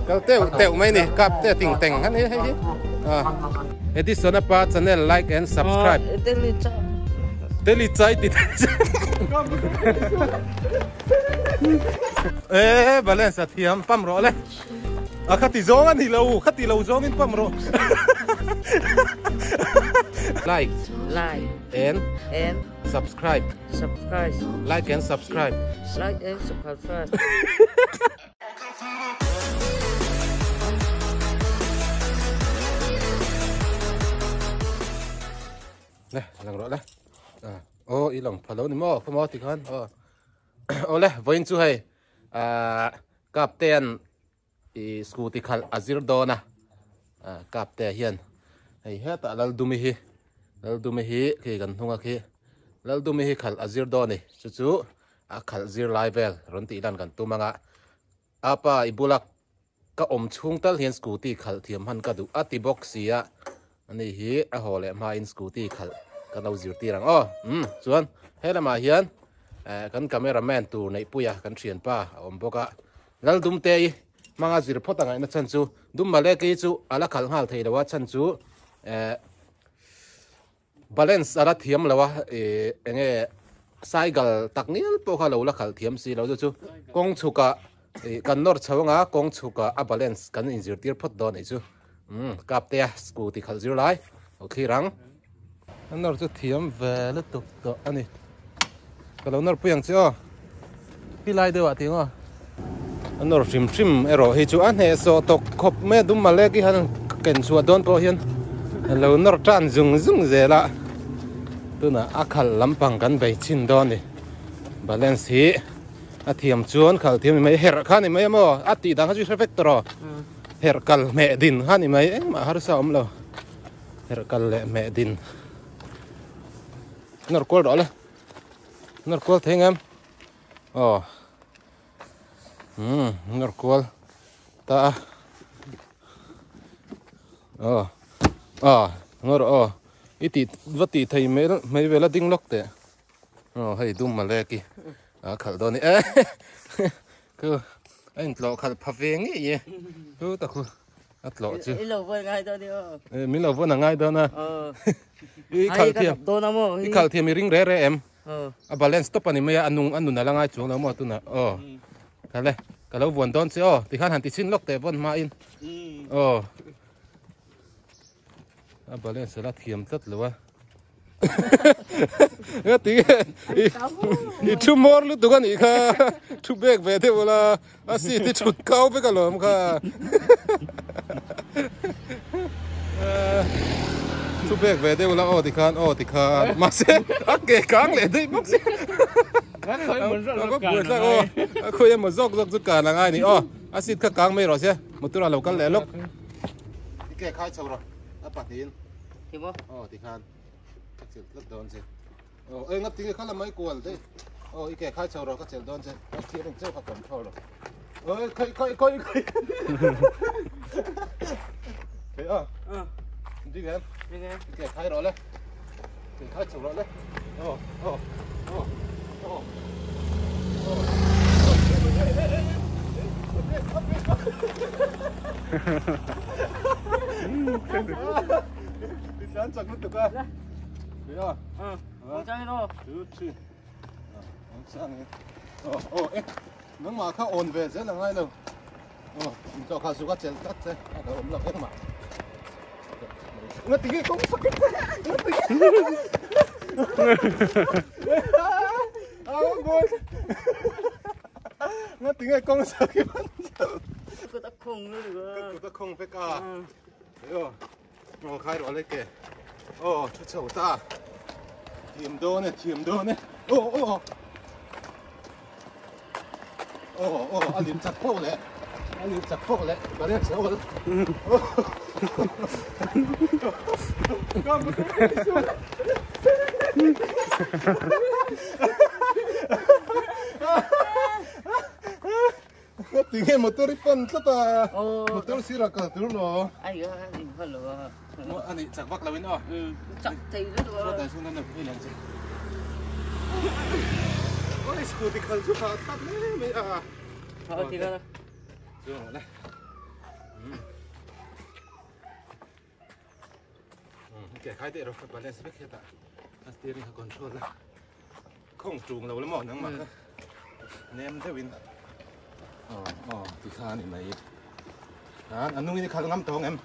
Kal teu mai ni kap te ting teng han hi hi. Edison apa channel like and subscribe. Teli chai ti. Balance thiam pam ro le. Khati zong an hi lo khati lo zong in pam ro. Like and subscribe. Like and subscribe. Nè, lần rồi đấy. Ý lòng phá lâu ni mò, không mò thì con. Lẹ, với chú hay, captain, school thì khal Azir Dona, captain hiền, hay hết tại lal dumi hi, khi gần thung khi, lal dumi hi khal Azir Dona, chú, khal Azir level, rồi tí đàn gần tu mang apa ibulak, ka chung tal hiền school thì khal thiam han ka du, ati boxia. Anh hi hồ lệ mà in scooty khal kan lau zir tirang chuan hela ma hian kan cameraman tu nei puya kan thian pa boka lal dum te manga zir photanga ina chan chu dum male ke chu ala khal hal thei lawa chan chu balance ala thiam lawa enge cycle taknil po kha lo la khal thiam si lo chu kong chuka kan nor chawanga kong chuka a balance kan in zir tir phot do nei chu cặp tia scooty khal zir lai ok rang anh nói cho thiam về liên tục đó anh này cái lâu nói buyang chưa cái lai đâu ạ tiếng à anh nói sim ero hi chu anh hệ so tộc khop me dum mà lẽ cái hắn kén chua don po hiền lâu nói tràn dùng dễ lạ tôi nói akhal lampang kan bay chin don này balance hi thiam chuan khal thiam mấy her khan này mấy mo ati dang chu perfect rồi her kal me din khan này mấy mà har sa lo her kal le me din nor call đó là nor call thấy em nor call ta nor ít vật tí thấy mấy về là đinh lóc thế hay đúng mà lẽ kì khal đó này cứ anh lo khal phá veng ấy cứ ta cứ lo chứ lâu vừa ngay đó đi mình lâu vừa ngay đó nè khal thiam mi ring re em balance stop ani me anun na langai chung na mo tu na kale kalau von don se ti khan han ti sin lok te von ma in balance la thiam tat lo wa ti two more lu tu kan i kha two bag ve de bola asi ti chut kau be ka lom kha chú bé về đây là thì khan mà xem kể căng lại đây bác xem có buổi ra khơi em mà dốc cả là ai nè axit các căng mấy rồi xem một tôi là lâu căng lẹ lúc cái khai sầu rồi bắt tiền thì bố thì khan các chuyện rất đơn chứ ngắt tiếng khai là mấy cuộn đấy cái khai sầu rồi các chuyện đơn chứ các chuyện đừng chơi các cầm thâu rồi coi thế đi em cái khai rồi đấy cái khai sầu rồi đấy đi sáng chẳng lúc được à thấy không không chơi đâu chứ sáng nó mà khá ổn về rất là ngay đâu cho khá số các chuyện cắt thế cái ổn lắm hết mà ngắt tiếng không sakit ngắt tiếng không sakit cứ ta không nữa được cứ ta không phải cả thấy không khai rồi lấy kệ cho chậu ta thiềm đô này anh liếm chặt phô lẹ bà đem xấu rồi tiếng nghe motor ipon ta motor sira ka turlo ai anh hello anh chắc vác là bên đó chắc thì rất là tại sao nó phải làm gì ôi scooty khẩn chút phát mấy thì đó chưa rồi đấy kẻ khai tệ rồi balance biết hiện tại steering control là không trùng lâu lắm mọi nắng mà nem thế win thì khá này mày anh nung ini khá ngắm tông em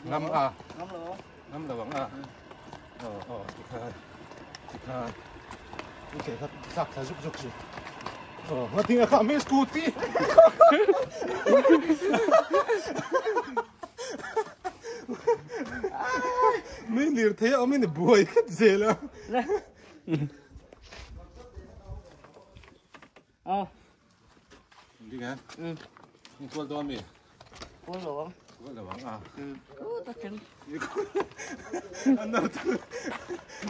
ngắm à ngắm là à thì khá ok sắc sa giúp gì mà tiếng khá mấy scooty mấy liều thế ông ấy bùi khát dễ lắm đi nghe nhưng quên đón mi quên là vắng à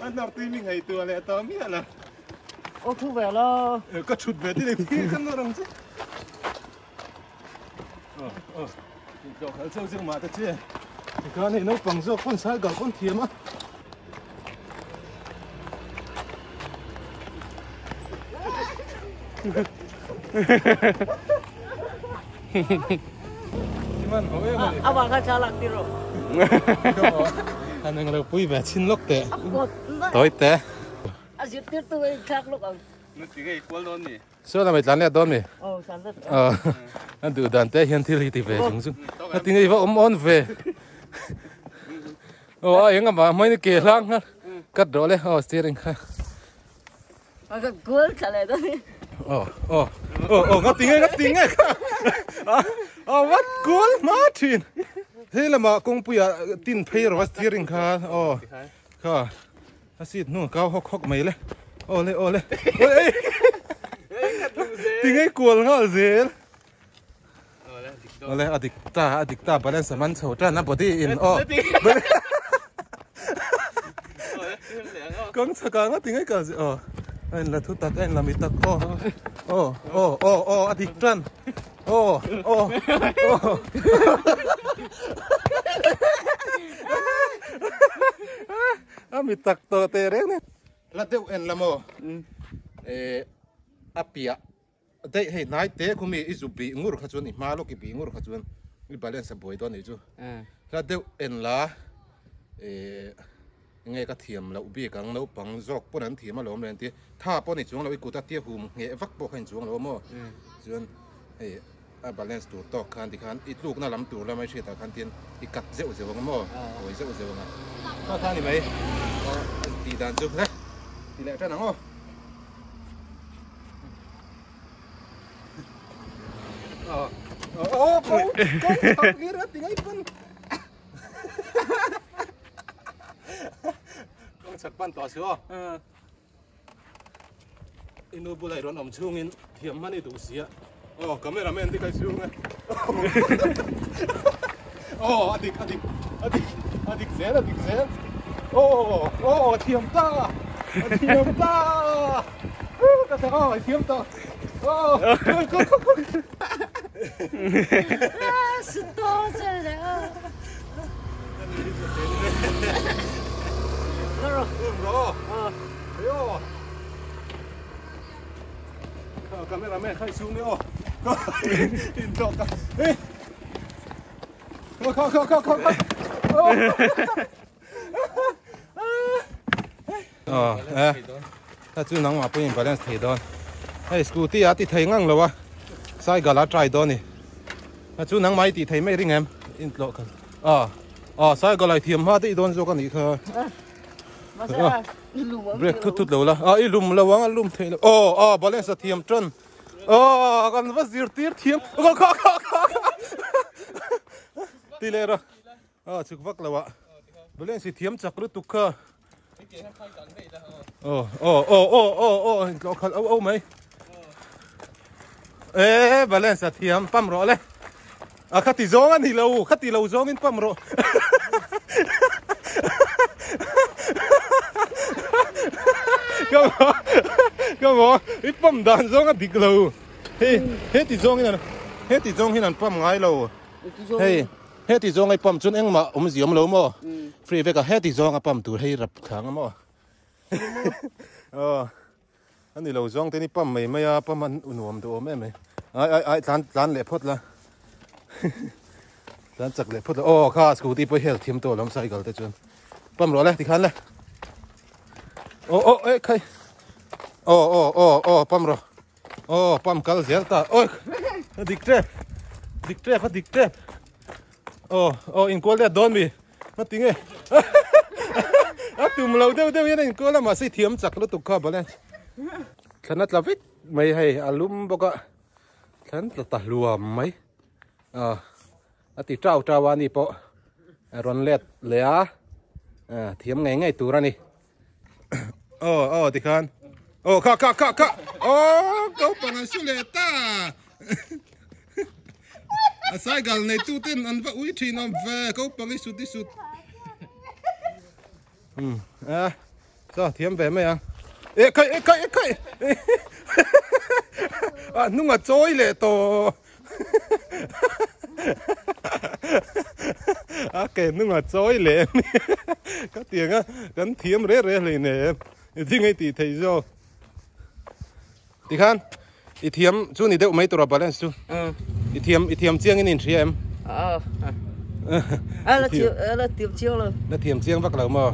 anh nào tuy mình ngày tua lại tao biết là thu về lo có chút về thì để khăn nó rằng chứ cho khởi sâu dương mà thật chứ thì cái này nó bằng do con sai gặp con thiếm á abang kan salah tiro anh đang pui về xin lốc tệ tối tệ asyik tir tu khak lok ang nó chỉ cái quên luôn nhỉ số là mày lăn lẹ đón mày sandat anh tự đàn tệ hiện thì đi về chúng anh tiếng ấy vẫn ôm về anh mà mấy cái lang cắt rồi đấy steering ha agak gol kali tu ngắt tiếng ấy what cool Martin thế là mà công bây giờ tin pay rồi steering ha ha xịt nó cao hốc mấy lên lên tiếng ấy cool ngỡ dễ lên adikta balance man sầu tra nó body in con sao cả nó tiếng ấy cả gì anh là thu tắc anh là mi tắc addiction mi tắc to tê rét này là tiêu anh làm mò apia đây hay nói thế không mi isu bị ngủ khát chuan mà lúc bị ngủ khát chuan mi balance bồi đó này chứ là tiêu anh là ngay cái thiểm là ubi càng nấu bằng dọc bọn anh thiểm mà lốm lên thì tha bọn này chúng là ubi ta tiêu hùm nghe vắt bộ hành chúng là ôm chuan balance tủ to khăn thì khăn ít lúc na làm tủ là mấy chuyện ta khăn tiền ít cắt dễ dễ bằng mò rồi dễ bằng khăn thì mấy thì đàn chụp đấy thì lại cho nắng không con đi ra tiếng ấy phân con sạc ban tỏa xíu inu bu lại ron chung in thiểm man đi đủ xía cameraman đi cái xíu nghe adik zero thiểm ta cái sao thiểm ta Sudah saja. Cameraman khai xuống nữa. Tin trộm cả. Ta chú nắng mà bây giờ balance thấy đó. Hey, scooty á thì thấy ngang rồi à. Sai gala try đó nè. Chú nắng máy thì thấy mấy ring em. In lộ kan. Sai gala thiểm ha thì đón cho con đi thôi. Masa ilum. Break thut lâu la. Ilum lâu ang ilum thấy. Balance thiểm trơn. Con vẫn zir tir thiểm. Tí lệ rồi. Chụp vắc lâu ạ. Balance thiểm chắc rất tục cơ. Có khăn âu mấy. Balance thiểm pam rõ lên. Khát tí dông anh thì lâu dông anh pam rõ. Come on, ít pam đàn dông anh thì lâu. Hết tí dông anh, hết tí dông anh pam ngay lâu. Hết tí dông anh pam chun anh mà gì lâu mà. Free về cả hết tí dông anh pam tụi hay rập kháng mà. Anh thì lâu dông thế này pam mấy pam anh nuông tụi em. Ai lán lệ phốt là. dan chak le phut oh kha scooty po hel thim to lam cycle te chun pam ro le ti khan le oh e khai oh pam ro oh pam kal zel ta oi dik tre oh in kol le don mi ma tinge tum lo deu yan in kol ma si thiam chak lu tu kha ba le thanat la vit mai hai alum boka than ta luam mai ati trao ani po ron let le a thiam ngai tu ra ni ti khan kha ko pa na su le ta a sai gal nei tu ten an va ui thi nom ve ko pa ngi su ti su so thiam ve mai ang kai nunga choi le to nunga choi le ka tiếng á kan thiam re le ne thi ngai ti thei zo ti khan i thiam chu ni deuh mai tura balance chu i thiam chiang in thri em là tiệm chiêu rồi na thiam chiang vak lo mo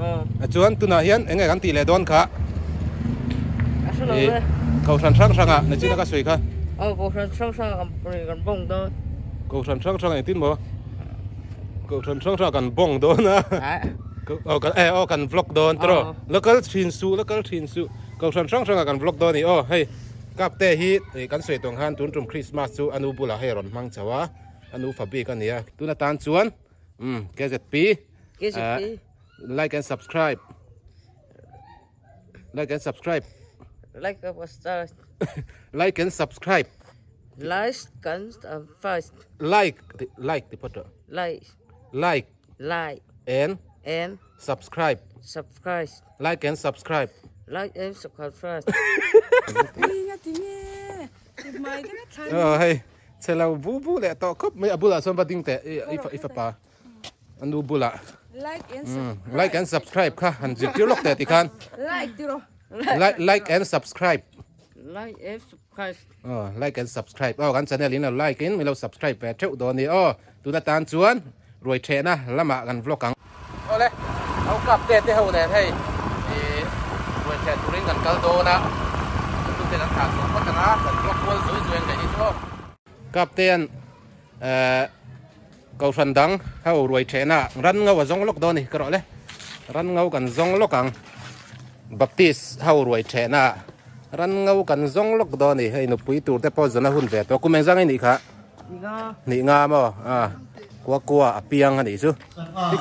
chuan tuna hian engai kan ti le don kha cầu sản sang à này chỉ là cái suy kha cầu sản gần bông thôi cầu sản sang này tin mo cầu sản sang gần bông đó na gần vlog đó tro local thin su cầu sản sang gần vlog đó này hey cáp te hi thì kan suy tong han tun trum Christmas chu anu bula hay ron mang chawa anu fabi kan nia tu na tan chuan KZP like and subscribe like and subscribe like and subscribe like and first like the photo like and subscribe like and subscribe first hey selalu bu le to kop me abula som bading te if pa anu bula like and subscribe kha han jik lok te ti khan like and subscribe like and subscribe kan channel in like in mi lo subscribe pe theu do ni tu na tan chuan roi the na lama kan vlog kang le au kap te ho ne thei roi the turing kan kal do na tu te kan thak so pat na kan vlog wal zoi ngai ni tho kap ten cầu phần đắng hao ruồi trẻ nà rắn ngâu ở giống lốc đó này cái rõ đấy rắn ngâu cần giống lốc càng baptist hao ruồi trẻ nà rắn ngâu cần giống lốc đó này hay nộp quý tủ để bao giờ nó hun về tôi cũng mang sang cái này cả nị nga mà qua piang anh ấy chứ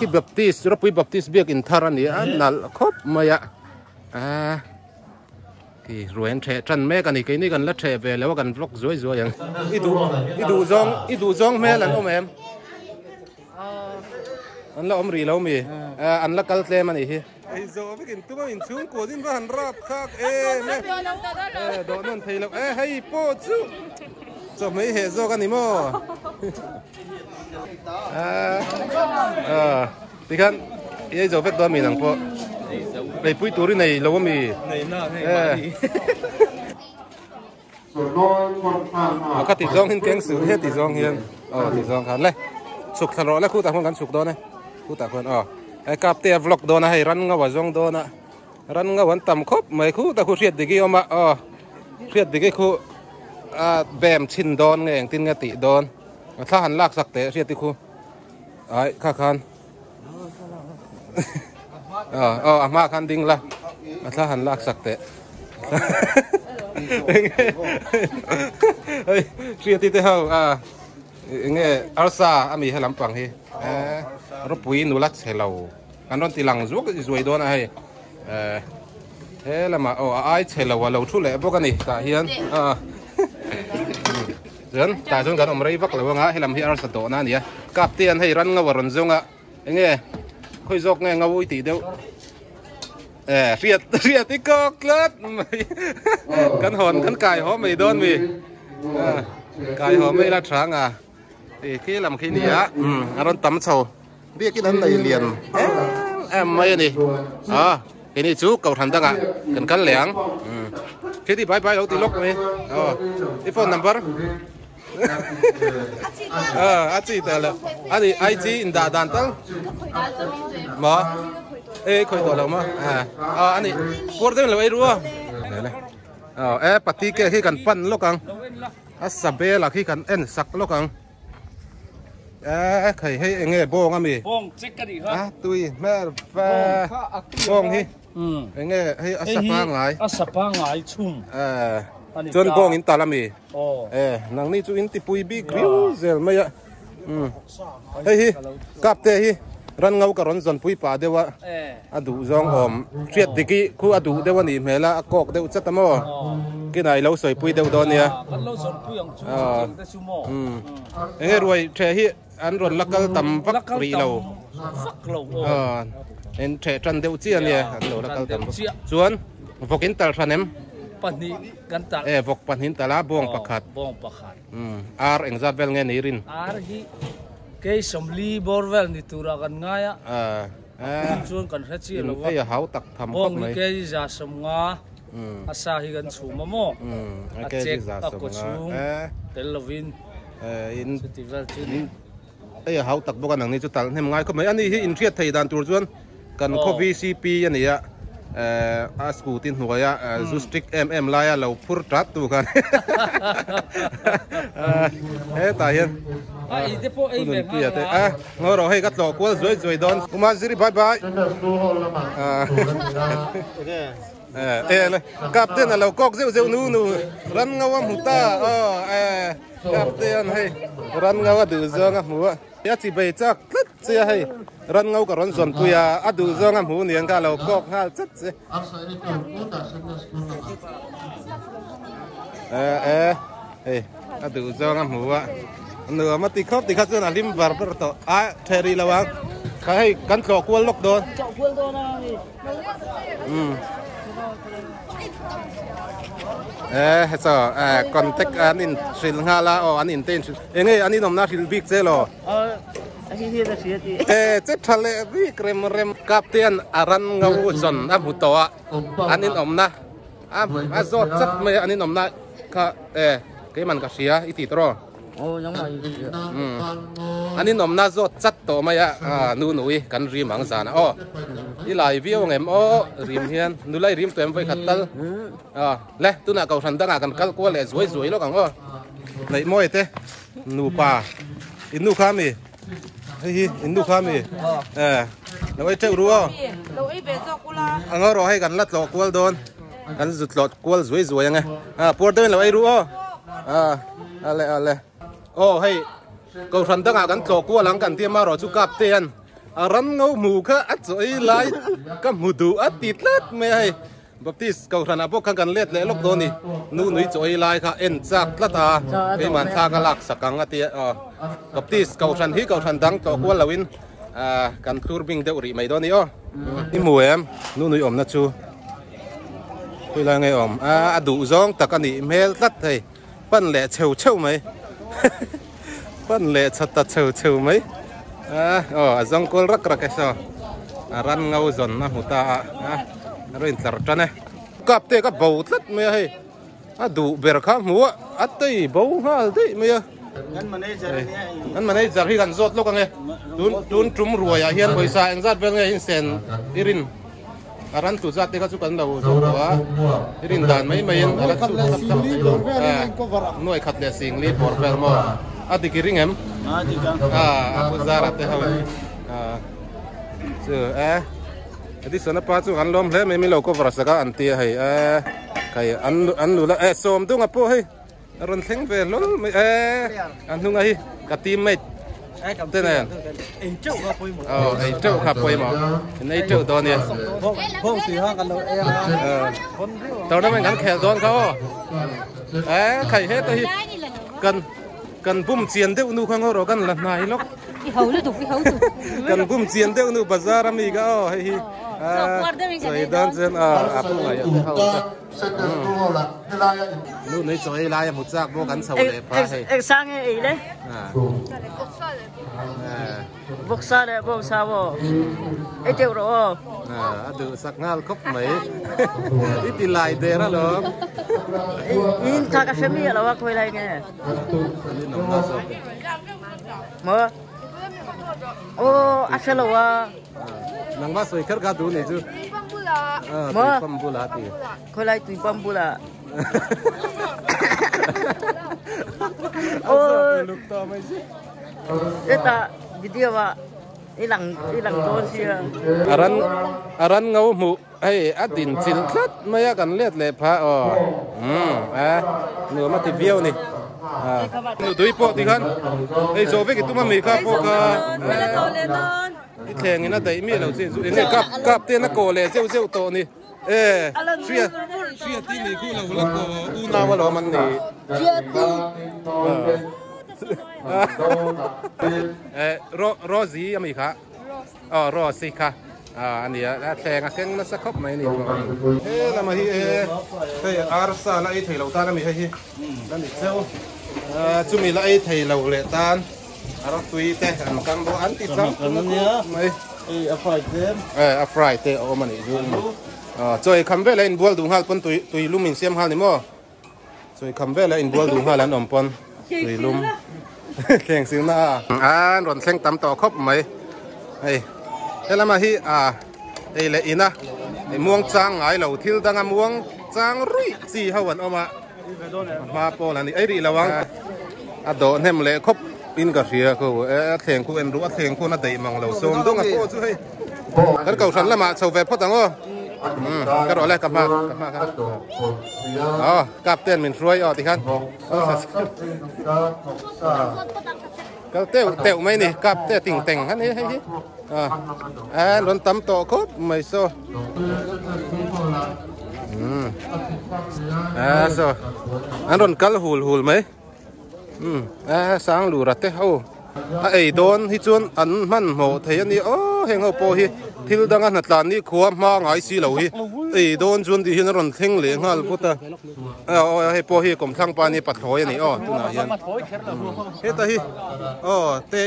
cái baptist rồi quý baptist biết in thar anh ấy nal khop mà ya thì ruồi trẻ chân mẹ cái này cần lát trẻ vềแล้วcần vlog rồiอย่างít đủ giống mẹ là ông em anh là ông rì lâu mì anh là cắt lem anh ấy ai giờ biết cái tụi mình xuống cổ din vào hành rap khác mẹ đó nên thấy lâu hay po chú cho mấy hệ do cái này mà thì kan ai giờ biết đó mình làm po đây bụi túi này lâu mì các tỷ dòng hiện tiếng sử hết tỷ dòng hiện tỷ dòng hẳn lấy sụp thằng rõ lấy khu tạc không gắn sụp đó này khu tạc hơn ai cáp tia vlog đó này hay rắn ngao vào dòng đó nè rắn ngao vẫn tầm khốp mấy khu tạc khu riết đi kia mà riết đi cái khu bèm chín đòn nghe tin nghe tỷ đòn thà hẳn lạc sặc té riết đi khu ấy khá khăn mà khăn đinh là thà hẳn lạc sặc té riết đi thế hao nghe arsa ami hay làm bằng hi rồi bùi nụ lát xe lầu anh nói thì lằng rút cái rồi đó này thế là mà ai xe lầu lầu chút lệ bốc cái này cả hiền dân tại chúng ta ông ấy vác lầu ngã hay làm hi arsa đó nè nhỉ cáp tiền hay rắn ngao rắn rong á nghe khơi dọc nghe ngao uy tỉ đâu riết tí cọc lết cắn hòn cắn cài hó mày đón mày cài hó mày là sáng à thì khi làm khi này anh tắm sầu biết cái này liền em mấy này cái này chú cầu thần tăng ạ cần cắn lẻng khi thì bye bye đâu thì lúc này cái phone number อาจีแต่ละอันนี้ไอจีอินดาดันตั้งมาคุยตัวเรามาอันนี้พูดได้เลยรู้เนี่ยปฏิเกที่กันปั้นลูกกังสับเบลที่กันสักลูกกังใครให้เงี้ยบ้องอ่ะมีบ้องเจ๊กกันดิครับตุยแม่บ้องที่เงี้ยให้สับปางไหลสับปางไหลชุ่มจนบ้องอินตาลามีนังนี่จูอินติปุยบีกริวเซลไม่อะเฮ้ยกับเตะรันเงากับรันจนปุยป่าเดี๋ยวอดูจงเชียดดิกี้คู่อดูเดี๋ยวนี่เมล่ากอกเดี๋ยวจัดตั้มอ่ะกินไหนเราสวยปุยเดี๋ยวโดนเนี่ยเฮ้ยรวยเชียอันรอนลักก็ตำฟักรีเราเห็นเชียจันเดียวเจียเนี่ยอันเราลักก็ตำส่วนพวกอินเตอร์ชันเอ็มปันนี้กันตาพวกปันหินตาลาบ้องประคัดเอ็งจะเวลเงี้ยนี่รินฮีเคยสมลีบอร์เวลนี่ตัวรักันง่ายส่วนกันแค่เชี่ยวว่าเขาตักทำบ้องนี่เคยจะสมงาอาศัยกันสูงมากอาเจ็กตะกสูงเทลวินอินเขาตักบ้องกันอย่างนี้จุดต่างเห็นง่ายก็ไม่อันนี้ที่อินเทียไทยดันตัวส่วนกันโควิด10 ปีอันนี้สกูตินหัวยจูสติกลายเราพูดจัดตัวกันตายเห็นคุณพี่เต้เราให้กัดหลอกว่าสวยๆดอนอุมาสิริบายบายเลยกับเต้นเรากอกเซลนูรันเงาหมูตากับเต้นให้รันเงาดูซองหมูยาจีใบจักลัดเสียให้รันเงากับรันส่วนปุยดูซองหมูเนี่ยก็เรากอกห้าจัดเสียดูซองหมูเนื้อมาติดข้าวจนลิมบาร์เบอร์ต่อเทอรี่ระวังใครกันจ่อกวนล็อกโดนคอนแทคอันนี้สิลฮาลาอันนี้เต้นอันนี้น้องน่าสิลบิ๊กเซลเจ็ดทะเลบิ๊กเร็มกับเตียนอารันเงาจนหุตัวอันนี้น้องนะโซดจัดไม่อันนี้น้องนะก็ก็มันก็เสียอีติดรอยังไม่อันนี้น้องน่าโซดจัดตัวไม่นู่นกันริมมังสานะอีหลายวิวเงี้ยริมเฮียนนู่นไล่ริมตัวเอ็มไฟขัดตัลเล่ตัวน่ะเขาทันตั้งกันกัลกัวเลยสวยแล้วกันไหนมวยเต้นูป่าอินนูข้ามีอินนูข้ามีแล้วไอ้เจ้ารู้เรารอให้กันลัดหลอกกัวโดนกันสุดหลอกกัวสวยยังไงปวดเดินเราไอ้รู้อะไรให้เขาทันตั้งกันหลอกกัวหลังกันที่มารอจุกับเตียนรันเงาหมูก็อัดสวยไล่ก็หมูดูอัดติดลัดไม่ให้บัพติสเขาทันพวกกันเล็ดเลยลูกโดนี่นู่นสวยไล่ค่ะจักลัดให้มันทางลักสักกังตีบัพติสเขาทันตั้งตัวกัวลาวินกันครูบิงเดอริไม่โดนี่นี่หมูนู่นน่ะชูคุยอะไรไงดูซองตะกันนี่เมลลัดให้ปั้นแหล่เฉาไหมปั้นแหล่ชัดเฉาไหมจงกอลรักแค่ซ้อรันเงาจนนะหัวตาเราอินเตอร์จันเนี่ยกับเตะกับเบาทัดไม่ให้ดูเบรข้ามหัวตีเบาฮะตีไม่งั้นมันให้จารีกันสดลูกกันไงจุนจุ่มรวยเฮียนบริษัทจัดเป็นไงอินเซนอิรินรันตุจัดเด็กสุกันเราตัวอิรินด่านไม่ยินอะไรสุดหน่วยขัดเลสิงลีบอร์เวลมาดิกิริงเอ็มaku zarat teh jadi sana pacu kan lom le me lo ko vrasaka anti hai kai an lu la som tu ngapo hai ron theng ve lol an nu ngai ka teammate tên này trâu khap poi mo nei trâu to ne phong si ha kan lo tao đó mình ngắm khèo donเขาkai hết hiกันบุ้มเจียนเด็กนูข้างเรากันละนายล็อกกันบุ้มเจียนเด็กนูบาซารามีก็เฮ้ยสวยดันเซนพูดไงนู่นนี่สวยลายหมดจากพวกกันสาวเลยไปสร้างเองเลยบุกซาเลยบุกซาบ่ไอเจ้าหรอ Aduh sak ngal kop mai iti lai dera lo in ta ka semi la wa khoi lai nge ani nom na so mo o asalo wa nang ma soi khar ga du ni chu mo pambula ti khoi lai tui pambula o luk to mai chu eta video wa ilang ton sia aran ngau mu ai adin chil khat maya kan let le pha o nu ma ti viau ni nu dui po ti khan ei zo ve ki tuma mi kha po ka i theng ina dai mi lo che zu ene kap te na ko le cheu cheu to ni suya ti ni ku lo la ko u na wa lo man ni Rosie ami kha Rosie khaอันนี้แทงกันมาสักครบไหมนี่แล้วมาที่อาร์ซาละไอไทยเราตานมีให้นั่นอีกเซลจุมีละไอไทยเราเลยตานอารมณ์ตุยแต่กันโบอันติดซ้ำไม่อัฟไรเตอมันอีกด้วยจอยคำเวลาอินบัวดูฮัลปนตุยลุมินเซียมฮัลนี่มั้งจอยคำเวลาอินบัวดูฮัลแล้วอมปนตุยลุมแข่งซิวน่าหล่นแข่งตำต่อครบไหมแล้วมาที่เลยอินะม่วงจางไอเหล่าทิลดังม่วงจางรุ่ยจีเขาวันออกมาโปแล้วนี่รีระวังโดนเห็มเลยครบอินกับเสียเขาแข่งคู่เอ็นรู้แข่งคู่น่าเตะมังเหล่าโซมต้องกับโปช่วยกันเก่าฉันละมาชาวเว็บพ่อตังก็รอแรกกลับมาครับกับเต้นมินช่วยติคันก็เต้วไม่นี่กับเต้ติ่งแต่งคันนี้ให้รถตั้มโตครบไม่โซ่โซ่อันรถกัลหูไหมสร้างหลูรัดเต้าไอ้โดนที่ชวนอันมันโหเทียนนี่เฮงเอาโปฮีที่ดังอันนัดลานนี่ขวบมาไงสิเหล่าฮีไอ้โดนชวนที่เห็นรถเท่งเหลียงฮัลพุทธให้โปฮีกลมทั้งปานี่ปัดถอยนี่ตัวไหนยันเฮ้ตาฮีเตะ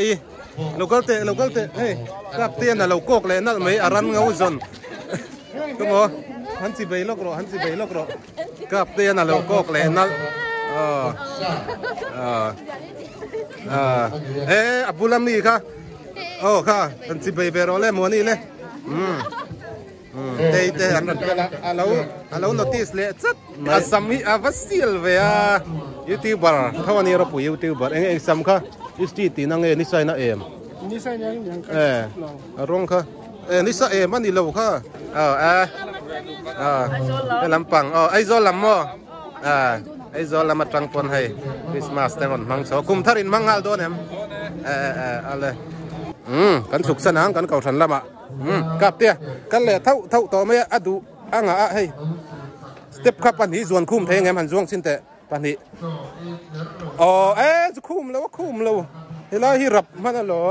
เราก็เตะเฮ้กับเตี้ยนเราโกกเลยนั่นไม่อารันเงาจนก็มั้งหันสิไปลกรอกับเตี้ยนเราโกกเลยนั่นอับบุลัมนี่ค่ะค่ะหันสิไปเบรอเล่มัวนี่เลยเตะอันนั้นเราโน้ติสเลยจัดอาซัมฮีอาวัสซิลเวียยูทูบเบอร์เท่านี้เราปุ๋ยยูทูบเบอร์เองซัมค่ะยูสตีตีนั่งนิสัยน่านิสัยยังร้องค่ะนิสัยมันนี่เราค่ะลำปังไอโซลำมั้งไอโซลำมาตรังปนให้คริสต์มาสแต่ก่อนมังสกุมทารินมังฮัลโดนอะไรกันสุขสนานกันเก่าฉันละมะกับเตี้ยกันเลยเท่าต่อไม่อะดูให้สเต็ปขับปันนี้ส่วนคุ้มเทงไงมันช่วงสิ้นแต่ปันนี้จะคุ้มแล้วเฮ้ยแล้วที่รับมันเหรอ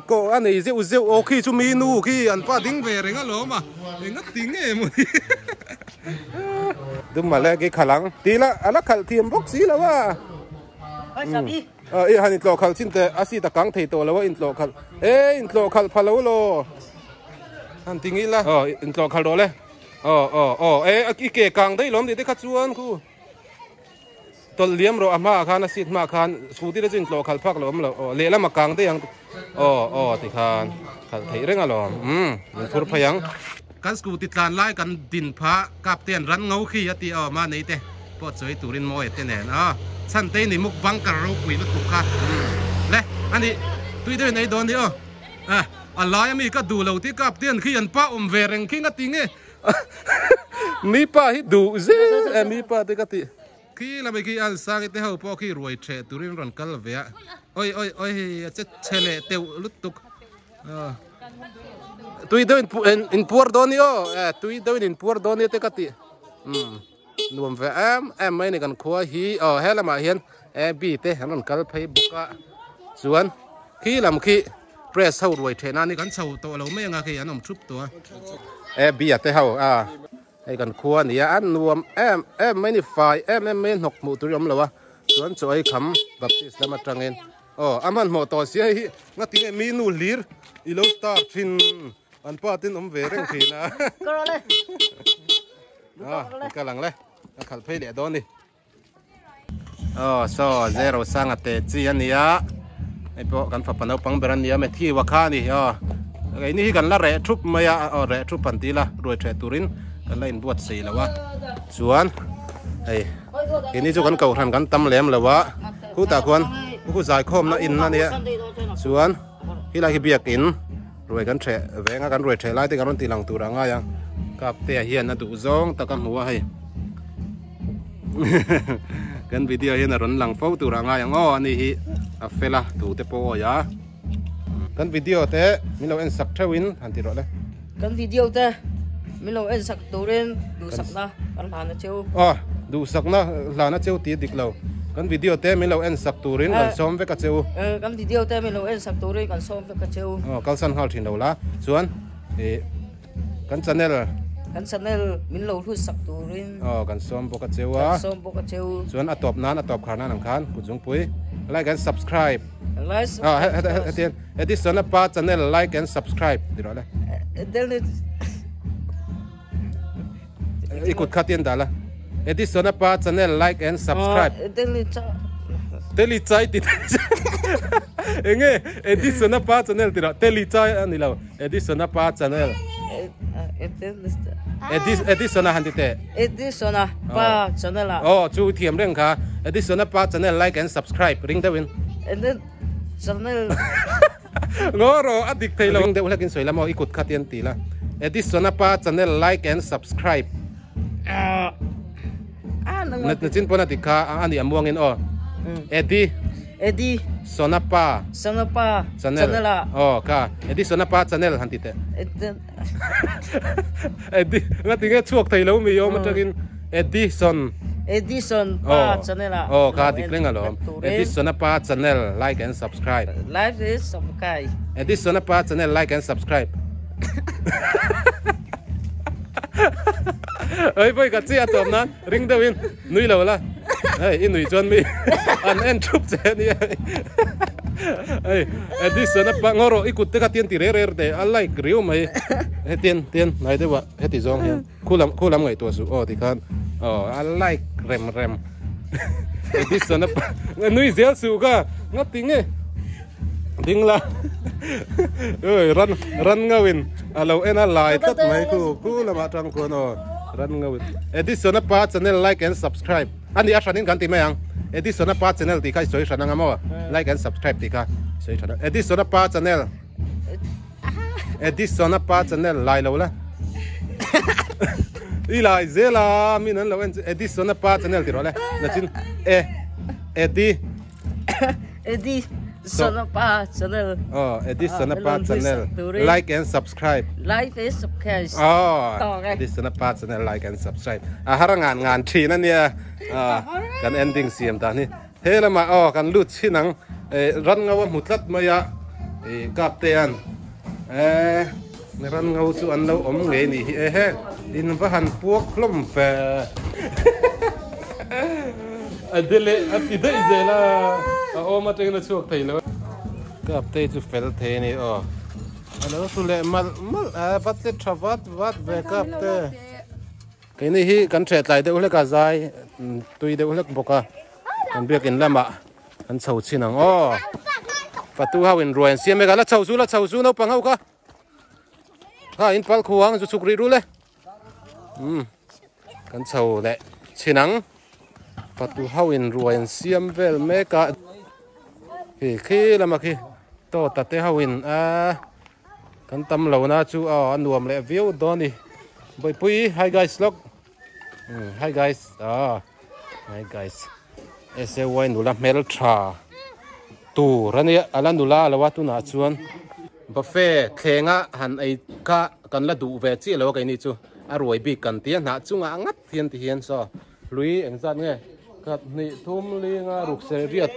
ก็อันนี้เจ้าโอเคชูมีนูขี้อันป้าดิ้งเวรงั้นเหรอมางั้นดิ้งมึงดูมาแล้วกี่ขลังตีละอะไรขัดเทียมบ็อกซี่แล้วว่าฮันอินโลคัลสิ้นแต่อาศัยตะกังเทโตแล้วว่าอินโลคัลอินโลคัลพาโลโลฮันติงี้ละอินโลคัลโดเลยอีเกกังได้ล้มได้ขัดชวนคู่ตอนเลี้ยมเราอามาคานสิทธิ์มาคานสูติได้จินโลคัลพักล้มเราเละแล้วมากังได้ยังติคานขัดเทเร่งอารมณ์มันทุรพยังกันสกูติดลานไล่กันดินพระกับเตียนรันเงาขี้ยติมาในเตะปอดสวยตูรินมอยเตแน่สันเตนี่มุกบังกระรูปุยลุกค่ะและอันนี้ตุยด้วยในโดนนี่อะไรมีก็ดูเราที่กับเตียนขี้ยันป้าเวรงขี้งัดติงเงี้ยมีป้าที่ดูเซ่มีป้าที่กัดติขี้เราไม่ขี้อัลซากิเตเขาพอขี้รวยเฉะตูรินรันกัลเวียโอ้ยจะเฉลเตวลุตุกตุยด้วยอินพัวโดนนี่ตุยด้วยอินพัวโดนนี่ที่กัดตินวมเวไม่ในกันขวาฮีเฮลมาเห็นบีเตะนั่นกัลไปบุกส่วนขี้ลำขี้เพรสเฮารวยเทน่านี่กันเช่าตัวเราไม่ยังไงขี้อันนั้นชุบตัวบีเตะเฮาไอ้กันขวานี่อันนวมไม่ในฝ่ายไม่หกหมู่ตุยมเลยวะส่วนจ่อยคำแบบที่สมาตรังเงินอามันหมดต่อเสียฮีงั้นที่มีนูลีร์อีโลตาร์ชิน anh pa tin về rừng thì na Có rồi đây. cái lăng lấy khẩn phê để đó đi so zero sang at chi anh nia ai po kan fa panau pang beran nia me thi wa kha ni cái này kan la re thup maya re thup pan ti la roi tre turin kan la in buat sei lawa chuan ai cái này chu kan kau ran kan tam lem lawa ku ta khuan ku zai khom na in na nia chuan hi la hi biak in roi kan tre venga kan roi tre lai te kan ti lang tu ranga yang kap te hian na du zong ta kan huwa hai kan video hian ron lang fo tu ranga yang ani hi a fela tu te po ya kan video te mi lo en sak thawin han ti ro le Kan video te. Mi lo en sak turin du sak na kan han na cheu. du sak na la na cheu ti dik lo kan video te mi lo en sak turin kan som ve ka cheu Kan video te mi lo en sak turin kan som ve ka cheu. kal san hal thin lo la chuan kan channel Min lo thu sak turin. kan som bo ka cheu Kan som bo ka cheu. chuan atop kharna nam khan ku jung pui like and subscribe Like. hetian edison pa channel like and subscribe ti ro le Del ni ikut khatien dala edison pa channel like and subscribe del ni cha. teli chai ti enge edison pa channel ti ro teli chai ani lo edison pa channel edison han ti te Edison pa channel la. chu thiam reng kha edison pa channel like and subscribe ring the win And then channel ngoro adik thei lo de ulakin soila mo ikut khatien ti la edison pa channel like and subscribe na chin pona ti kha ani amuang in Edi Sonapa channel la ka Edi Sonapa channel han ti te Edi ngati nge chuak thei lo mi yo ma takin Edison pa channel la ka diklenga lo Edison pa channel like and subscribe Like is subscribe Edison pa channel like and subscribe ơi bây cả chị atop na ring the win nui lo la ai in nui chon mi an en chup che ni ai Edison pa ngoro ikut te ka tien ti re de a like riu mai he tien nai de wa he ti zong hian khulam ngai to su ti khan a like rem Edison pa nui zel su ka ngati nge ding la ơi ran ngawin alo ena lai tat mai ku la ma tang ko no ran ngawin Edison pa channel like and subscribe ani a shanin kan ti mayang Edison pa channel ti kai soi shanang amo like and subscribe ti ka soi shanang Edison pa channel lai lo la i lai zela min an lo en Edison pa channel ti ro le na chin Sonapa channel. Edison pa channel like and subscribe. Like is subscribe. Edison pa channel like and subscribe. Harangan ngan thi na nia. Kan ending siam ta ni. Hela ma kan lut chinang ran ngawa mutlat maya kap te an. Ran ngau su an lo om nge ni he in va han puak klom fe. Adele apide izela ma teng na chuak thei lo kap te chu fel the ni alo su le mal pat le thavat wat ve kap te cái này hi kan thret lai de ule ka zai tui de ule boka kan biak in lama kan chho chinang patu hawin ruan siam me ga la chho su no pang hau ka ha in pal khuang chu chukri ru le kan chho le chinang patu hawin ruan siam vel me ka khi lama khi to tate hawin kan tam lo na chu anuam le view do ni boy pui hi guys look hi guys ese wai nula mel tha tu rania ala nula lawa tu na chuan buffet thenga han ai ka kan la du ve chi lo kai ni chu a roi bi kan tia na chunga ngat thian ti hian so lui eng zat nge kat ni thum li nga ruk se riat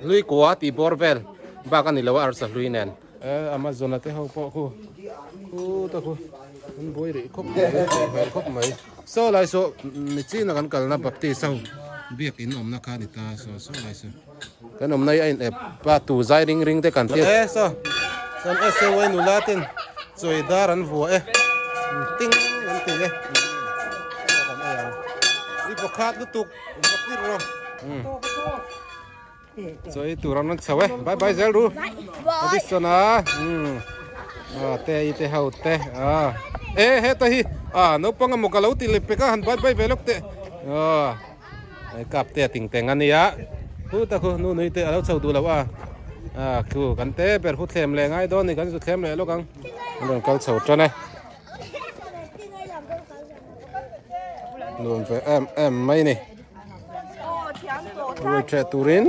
lui kwa ti borvel ba kan ni lawa ar sa lui nen amazon ate ho po ku ta ku boi ri khop mai so lai so ni chi na kan kal na bapti sau biak in om na kha ni ta so lai so kan om nai ai pa tu zai ring te kan ti so kan ese wai nu latin choi dar an vua e ting an ti e kan ai i bokhat lu tuk bokti ro choi turan nan chawe bye bye zel ru adisona te ite haute he ta hi no panga mokalo ti le peka han bye bye velok te ai kap te ting teng ania hu ta khu nu nei te alo chau du lawa khu kan te per hu thlem le ngai don ni kan su thlem le lo kang don kal chau tra này luôn về em mấy nè rồi trẻ turin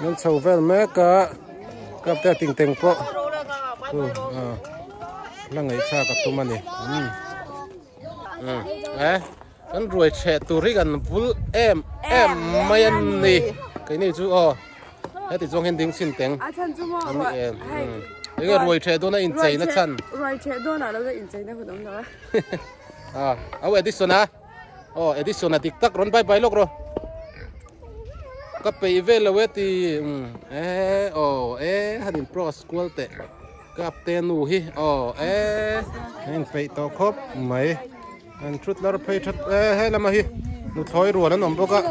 nên chau vel me ka kap te ting teng po là ngày xa cả tụi mình kan ruồi trẻ turi kan vul em mấy anh nè cái này chú cái thì trong hiện đình xin tiếng anh em cái ruồi trẻ đó nó in chạy nó chăn ruồi trẻ đó là nó in chạy nó không đúng đâu Edison Edison tiktak ron bye bye lok ro kape về là vậy thì hadin pro school te kapten nu hi nên phải to khop mấy anh chút là phải chút hay là mà hi nó thổi rồi nó nằm bốc á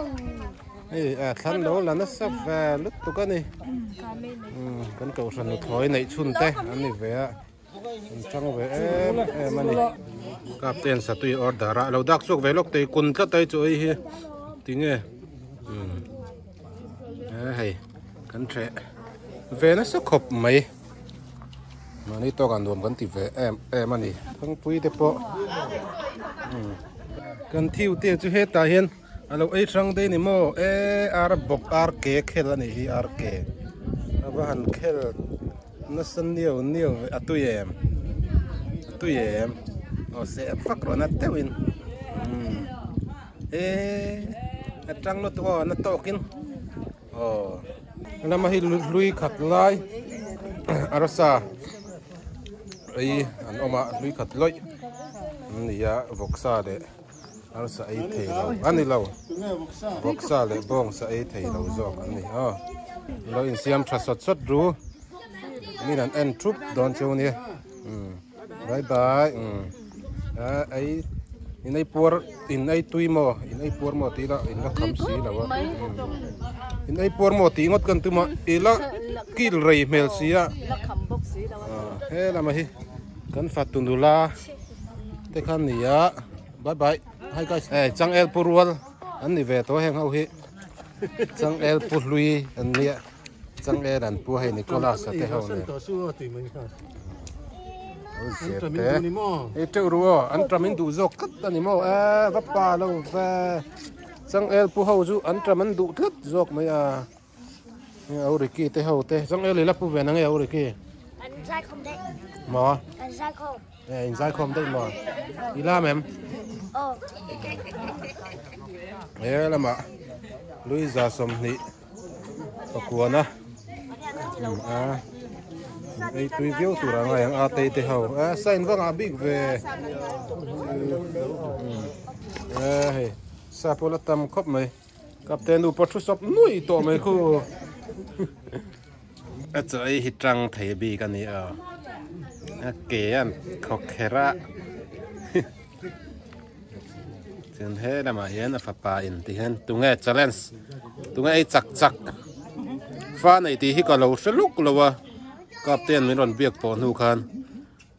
thằng đó là nó sắp về lúc tụi cái này con cầu sân nó thổi này chun te anh này về trong về mà này kapten sa tui order ra lâu đặc suốt về lúc tây quân tất tây chỗ ấy hi tiếng nghe hay con trẻ về nó sắp khop mấy mà này to gan đồn con thì về em mà này thằng pui đẹp bộ con thiêu tiêu chú hết ta hiền alo ấy sang đây này mo bọc arke khel này hi arke abahan khel nó sân nhiều tui em sẽ phát rồi nó tewin trăng nó to kin làm mà hi lui khát lại arasa ấy anh oma lui khát lại nia voksa de arasa ấy thầy lâu anh đi lâu voksa le bong sa ấy thầy lâu rồi anh đi lâu in siam chasot sot ru mình ăn ăn trup don châu nia bye bye ấy in ai tui mo in ai por mo tí la in la kham si la wa in ai por mo tí ngot kan tu ma ila kil rei mel si a he la ma hi kan fatundula te khan nia bye bye hai guys chang el purwal an ni ve to heng hau hi chang el pului an nia chang el an pu hai Nicolas te hau ne itu ruo antramin du zok kat ani mo vapa lo ve chang el pu hau ju antraman du thut zok mai au riki te hau te chang el la pu ve nang au riki anh dai không đấy mo anh dai không anh dai không đấy mo ila mem là mà Luisa som ni pakuana ấy tùy viêu tụi rằng này ang tây tây hậu sain vang big về sa pola tam khop mày captain u patru sop nui to mày khu ấy hit trăng thầy bi cái này kể anh khóc khera trên thế là mà hiện là phải in thì hiện tụi nghe challenge tụi nghe chắc pha này thì hi cả lâu sẽ lúc lâu captain mình còn việc bỏ nu khan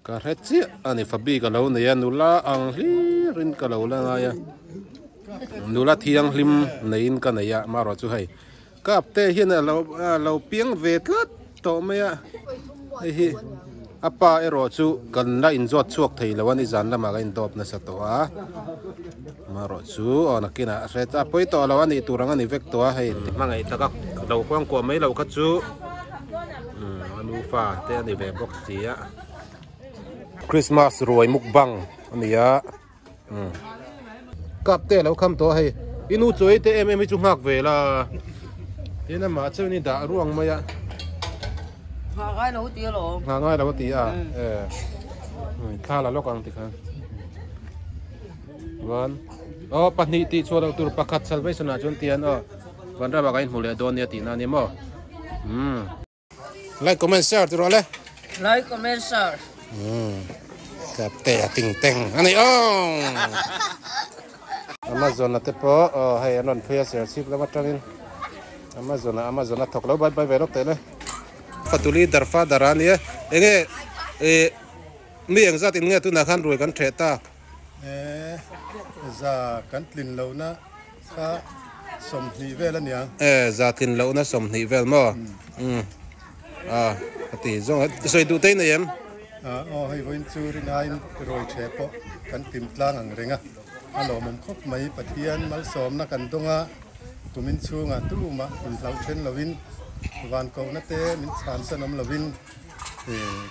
cả hết chứ anh ấy phải bị cả lâu này nu la ang hi rin cả lâu là ngay nu la thiang lim này cái này mà rồi chú hay captain hiện là lâu pieng về tất to mấy hi apa ero chu kan la in jot chuak thei lawan i zan lama ga in dop na sa to ma ro chu ona kina reta poi to lawan i turanga ni vek to hei mangai taka lo kwang ko mai lo kha chu anu fa te ni ve box tia Christmas roi mukbang ania kap te lo kham to hei inu choi te em chu ngak ve la ina ma chu ni da ruang maya ngay đâu tía lo ngay đâu tía tha là lúc ăn thì khăn vâng bắt nị tị cho đầu tư pakhat salvation à chọn tiền vẫn ra bảo cái mùi đồn nhà tị na niệm like comment share từ rồi Like comment share. Cặp tè tình tình anh này Amazon là tiếp po hay anh thuê share ship là mất trăng Amazon là thọc lâu bay về lúc tới đây Fatuli darfa darani nghe mi ang zatin nghe tu na khan ruồi kan theta za kan tlin lo na kha som ni vel ania za tin lo na som ni vel mo ti zong soi du te na yem hei voin chu rin ain roi che po kan tim tlang ang renga alo mom khop mai pathian mal som na kan donga tumin chunga tu ma in lau chen lovin van ko na te min chan sanom lovin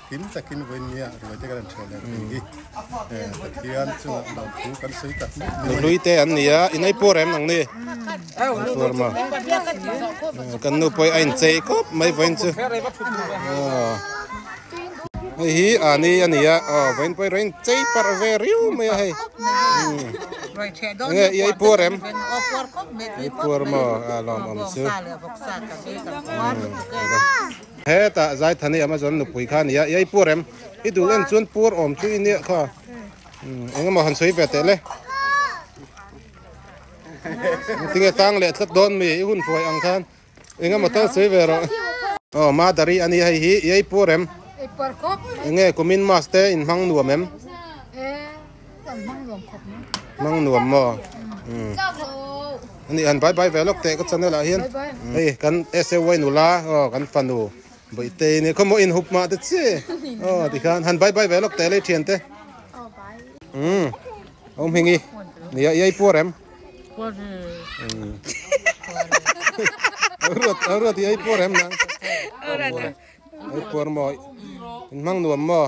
kim takin voin nia roi te kan chele ngi pathian chu lau thu kan sei tak lui te an nia inai porem nang ni por ma kan nu poi ain chei kop mai voin chu hi ani ania voin poi rein chei par ve riu me hai nghe ai porem por ma alom am su he ta zai thani Amazon nu pui khan ya ai porem I du len chuan por om chu in kha engma han soi ve te le tinge tang le thak don mi hun foi ang khan engma ta soi ve ro ma dari ani hai hi ai porem nghe kumin master in hang nuam em mang nuam mo ani an bye bye velok te ka channel a hian ei kan SAY nula kan fanu boi te ni komo in hup ma te che ti kan han bye bye velok te le thian te om hingi ni ai porem rot ai porem nang ai por mo in mang nuam mo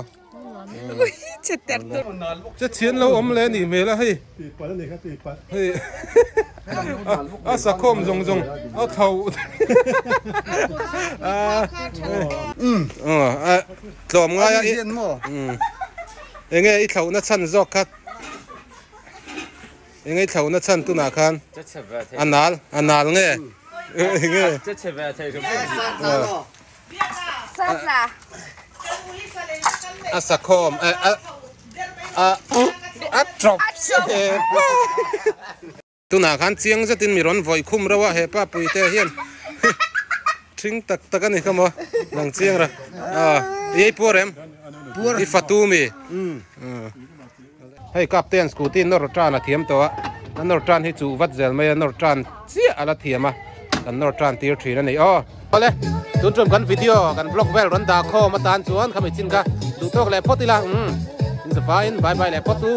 chết chiến lâu ấm lên thì mê là hay sa khom rong rong thầu lòm ngay nghe ít thầu nó chăn gió cắt nghe thầu nó chăn tu nà khan anh nal nghe nghe sa khom drop tu na khan chiang za tin mi ron voi khum rawa he pa pui te hian thing tak tak ani khamo lang chiang ra ei porem I fatumi hei captain scooty nor tran a thiam to nor tran hi chu wat zel mai nor tran chia ala thiama kan nor tran tir thina nei ole tun trum kan video kan vlog vel ron da kho ma tan chuan khami chin ka du tok le photila in the fine bye bye le photu